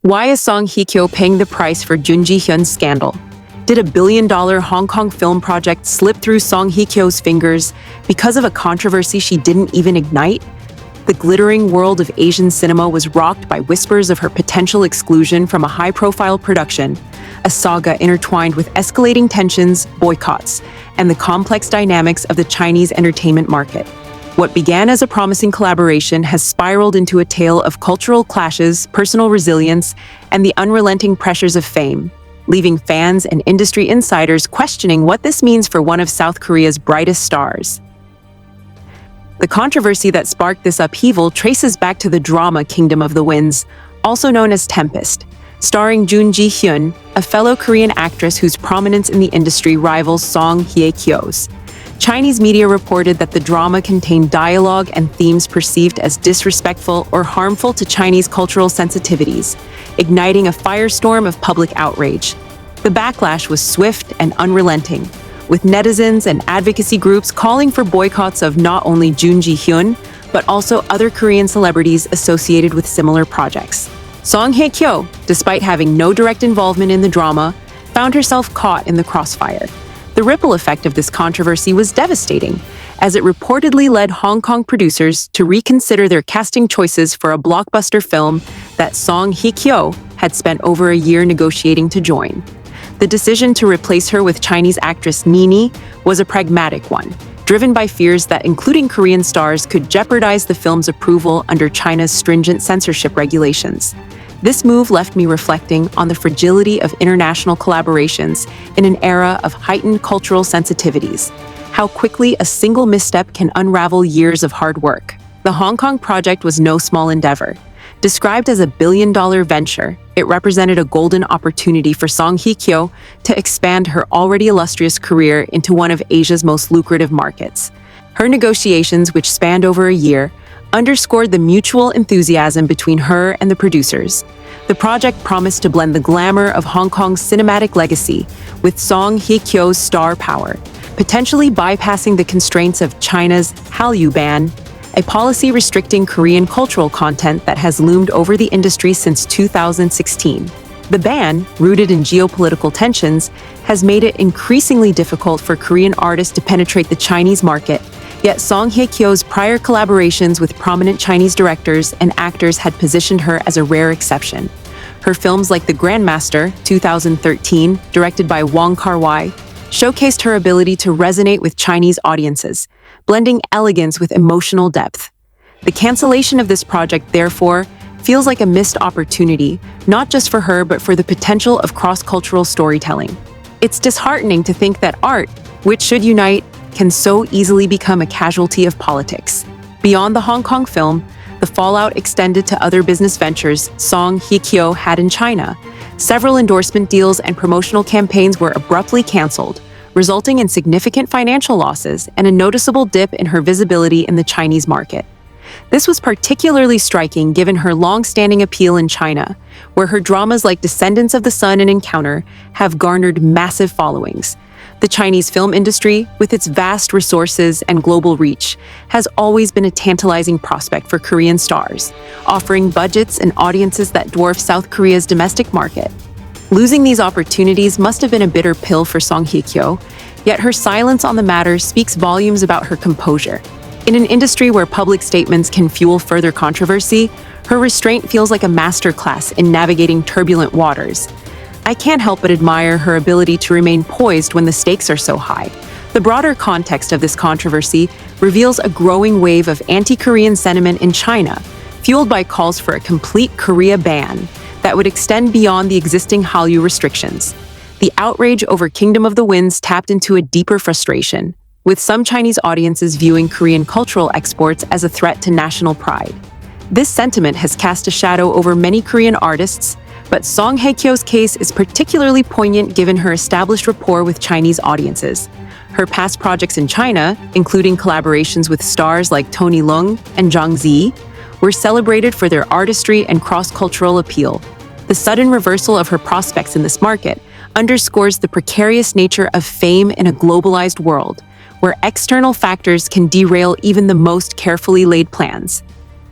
Why is Song Hye Kyo paying the price for Jun Ji Hyun's scandal? Did a billion-dollar Hong Kong film project slip through Song Hye Kyo's fingers because of a controversy she didn't even ignite? The glittering world of Asian cinema was rocked by whispers of her potential exclusion from a high-profile production, a saga intertwined with escalating tensions, boycotts, and the complex dynamics of the Chinese entertainment market. What began as a promising collaboration has spiraled into a tale of cultural clashes, personal resilience, and the unrelenting pressures of fame, leaving fans and industry insiders questioning what this means for one of South Korea's brightest stars. The controversy that sparked this upheaval traces back to the drama Kingdom of the Winds, also known as Tempest, starring Jun Ji Hyun, a fellow Korean actress whose prominence in the industry rivals Song Hye Kyo's. Chinese media reported that the drama contained dialogue and themes perceived as disrespectful or harmful to Chinese cultural sensitivities, igniting a firestorm of public outrage. The backlash was swift and unrelenting, with netizens and advocacy groups calling for boycotts of not only Jun Ji Hyun, but also other Korean celebrities associated with similar projects. Song Hye Kyo, despite having no direct involvement in the drama, found herself caught in the crossfire. The ripple effect of this controversy was devastating, as it reportedly led Hong Kong producers to reconsider their casting choices for a blockbuster film that Song Hye Kyo had spent over a year negotiating to join. The decision to replace her with Chinese actress Nini was a pragmatic one, driven by fears that including Korean stars could jeopardize the film's approval under China's stringent censorship regulations. This move left me reflecting on the fragility of international collaborations in an era of heightened cultural sensitivities, how quickly a single misstep can unravel years of hard work. The Hong Kong project was no small endeavor. Described as a billion-dollar venture, it represented a golden opportunity for Song Hye Kyo to expand her already illustrious career into one of Asia's most lucrative markets. Her negotiations, which spanned over a year, underscored the mutual enthusiasm between her and the producers. The project promised to blend the glamour of Hong Kong's cinematic legacy with Song Hye Kyo's star power, potentially bypassing the constraints of China's Hallyu ban, a policy restricting Korean cultural content that has loomed over the industry since 2016. The ban, rooted in geopolitical tensions, has made it increasingly difficult for Korean artists to penetrate the Chinese market. Yet Song Hye Kyo's prior collaborations with prominent Chinese directors and actors had positioned her as a rare exception. Her films like The Grandmaster, 2013, directed by Wong Kar-wai, showcased her ability to resonate with Chinese audiences, blending elegance with emotional depth. The cancellation of this project, therefore, feels like a missed opportunity, not just for her but for the potential of cross-cultural storytelling. It's disheartening to think that art, which should unite, can so easily become a casualty of politics. Beyond the Hong Kong film, the fallout extended to other business ventures Song Hye Kyo had in China. Several endorsement deals and promotional campaigns were abruptly canceled, resulting in significant financial losses and a noticeable dip in her visibility in the Chinese market. This was particularly striking given her long-standing appeal in China, where her dramas like Descendants of the Sun and Encounter have garnered massive followings. The Chinese film industry, with its vast resources and global reach, has always been a tantalizing prospect for Korean stars, offering budgets and audiences that dwarf South Korea's domestic market. Losing these opportunities must have been a bitter pill for Song Hye Kyo, yet her silence on the matter speaks volumes about her composure. In an industry where public statements can fuel further controversy, her restraint feels like a masterclass in navigating turbulent waters. I can't help but admire her ability to remain poised when the stakes are so high. The broader context of this controversy reveals a growing wave of anti-Korean sentiment in China, fueled by calls for a complete Korea ban that would extend beyond the existing Hallyu restrictions. The outrage over Kingdom of the Winds tapped into a deeper frustration, with some Chinese audiences viewing Korean cultural exports as a threat to national pride. This sentiment has cast a shadow over many Korean artists, but Song Hye Kyo's case is particularly poignant given her established rapport with Chinese audiences. Her past projects in China, including collaborations with stars like Tony Leung and Zhang Zi, were celebrated for their artistry and cross-cultural appeal. The sudden reversal of her prospects in this market underscores the precarious nature of fame in a globalized world, where external factors can derail even the most carefully laid plans.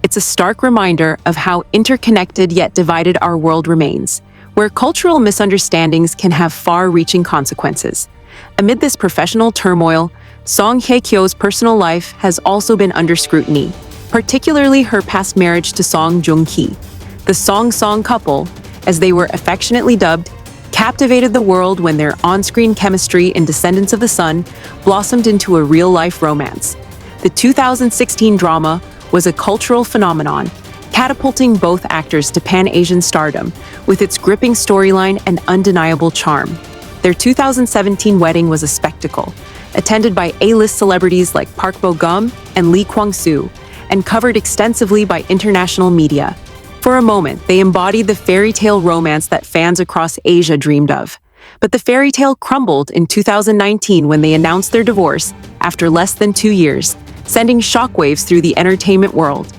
It's a stark reminder of how interconnected yet divided our world remains, where cultural misunderstandings can have far-reaching consequences. Amid this professional turmoil, Song Hye Kyo's personal life has also been under scrutiny, particularly her past marriage to Song Joong-ki. The Song couple, as they were affectionately dubbed, captivated the world when their on-screen chemistry in Descendants of the Sun blossomed into a real-life romance. The 2016 drama was a cultural phenomenon, catapulting both actors to Pan-Asian stardom with its gripping storyline and undeniable charm. Their 2017 wedding was a spectacle, attended by A-list celebrities like Park Bo-gum and Lee Kwang-soo, and covered extensively by international media. For a moment, they embodied the fairy tale romance that fans across Asia dreamed of. But the fairy tale crumbled in 2019 when they announced their divorce after less than 2 years, sending shockwaves through the entertainment world.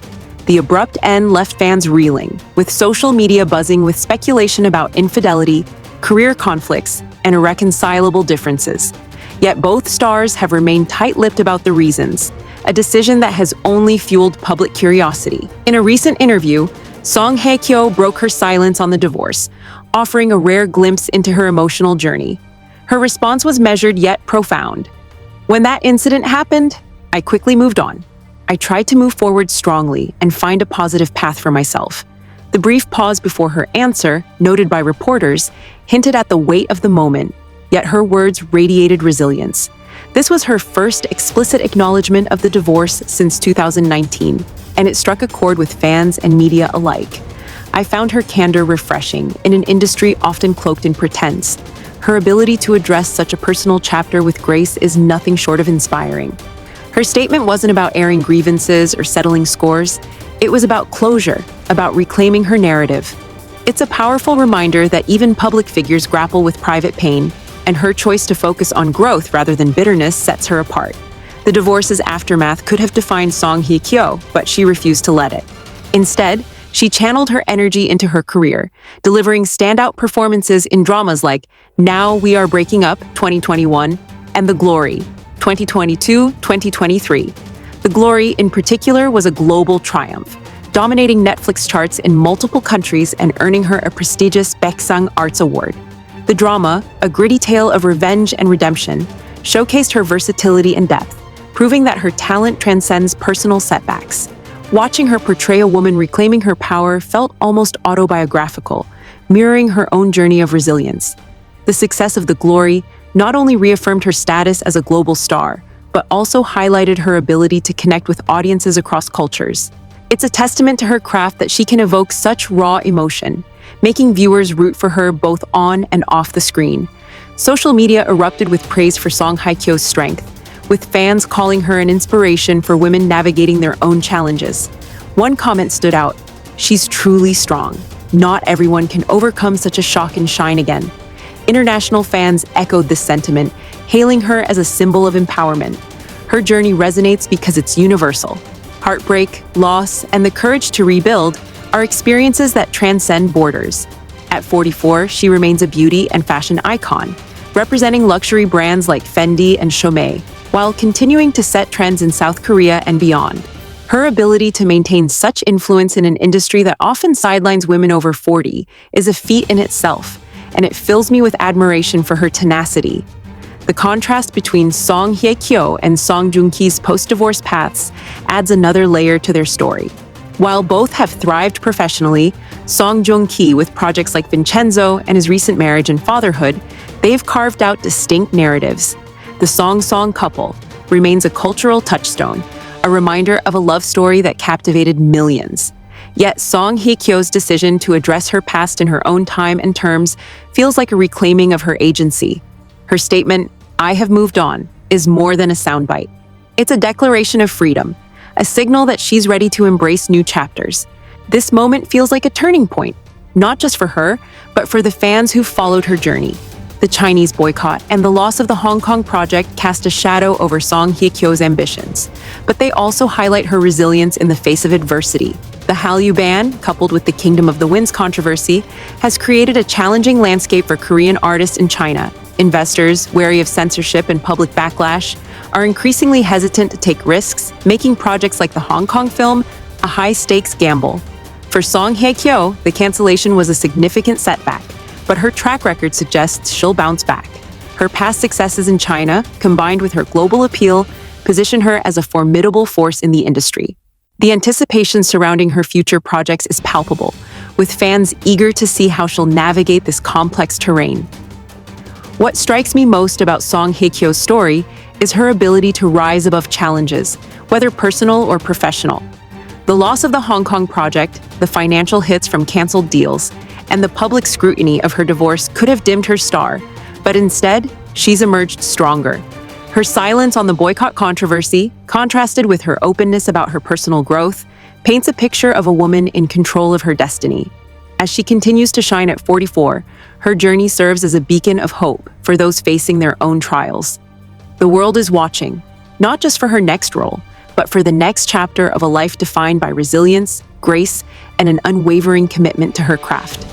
The abrupt end left fans reeling, with social media buzzing with speculation about infidelity, career conflicts, and irreconcilable differences. Yet both stars have remained tight-lipped about the reasons, a decision that has only fueled public curiosity. In a recent interview, Song Hye Kyo broke her silence on the divorce, offering a rare glimpse into her emotional journey. Her response was measured yet profound. "When that incident happened, I quickly moved on. I tried to move forward strongly and find a positive path for myself." The brief pause before her answer, noted by reporters, hinted at the weight of the moment, yet her words radiated resilience. This was her first explicit acknowledgement of the divorce since 2019, and it struck a chord with fans and media alike. "I found her candor refreshing in an industry often cloaked in pretense. Her ability to address such a personal chapter with grace is nothing short of inspiring." Her statement wasn't about airing grievances or settling scores. It was about closure, about reclaiming her narrative. It's a powerful reminder that even public figures grapple with private pain, and her choice to focus on growth rather than bitterness sets her apart. The divorce's aftermath could have defined Song Hye Kyo, but she refused to let it. Instead, she channeled her energy into her career, delivering standout performances in dramas like Now We Are Breaking Up 2021 and The Glory 2022-2023. The Glory, in particular, was a global triumph, dominating Netflix charts in multiple countries and earning her a prestigious Baeksang Arts Award. The drama, a gritty tale of revenge and redemption, showcased her versatility and depth, proving that her talent transcends personal setbacks. Watching her portray a woman reclaiming her power felt almost autobiographical, mirroring her own journey of resilience. The success of The Glory not only reaffirmed her status as a global star, but also highlighted her ability to connect with audiences across cultures. It's a testament to her craft that she can evoke such raw emotion, making viewers root for her both on and off the screen. Social media erupted with praise for Song Hye Kyo's strength, with fans calling her an inspiration for women navigating their own challenges. One comment stood out: "She's truly strong. Not everyone can overcome such a shock and shine again." International fans echoed this sentiment, hailing her as a symbol of empowerment. Her journey resonates because it's universal. Heartbreak, loss, and the courage to rebuild are experiences that transcend borders. At 44, she remains a beauty and fashion icon, representing luxury brands like Fendi and Chomé, while continuing to set trends in South Korea and beyond. Her ability to maintain such influence in an industry that often sidelines women over 40 is a feat in itself, and it fills me with admiration for her tenacity. The contrast between Song Hye Kyo and Song Joong-ki's post-divorce paths adds another layer to their story. While both have thrived professionally, Song Joong-ki, with projects like Vincenzo and his recent marriage and fatherhood, they've carved out distinct narratives. The Song couple remains a cultural touchstone, a reminder of a love story that captivated millions. Yet Song Hye Kyo's decision to address her past in her own time and terms feels like a reclaiming of her agency. Her statement, "I have moved on," is more than a soundbite. It's a declaration of freedom, a signal that she's ready to embrace new chapters. This moment feels like a turning point, not just for her, but for the fans who followed her journey. The Chinese boycott and the loss of the Hong Kong project cast a shadow over Song Hye Kyo's ambitions, but they also highlight her resilience in the face of adversity. The Hallyu ban, coupled with the Kingdom of the Winds controversy, has created a challenging landscape for Korean artists in China. Investors, wary of censorship and public backlash, are increasingly hesitant to take risks, making projects like the Hong Kong film a high-stakes gamble. For Song Hye Kyo, the cancellation was a significant setback, but her track record suggests she'll bounce back. Her past successes in China, combined with her global appeal, position her as a formidable force in the industry. The anticipation surrounding her future projects is palpable, with fans eager to see how she'll navigate this complex terrain. What strikes me most about Song Hye Kyo's story is her ability to rise above challenges, whether personal or professional. The loss of the Hong Kong project, the financial hits from canceled deals, and the public scrutiny of her divorce could have dimmed her star, but instead, she's emerged stronger. Her silence on the boycott controversy, contrasted with her openness about her personal growth, paints a picture of a woman in control of her destiny. As she continues to shine at 44, her journey serves as a beacon of hope for those facing their own trials. The world is watching, not just for her next role, but for the next chapter of a life defined by resilience, grace, and an unwavering commitment to her craft.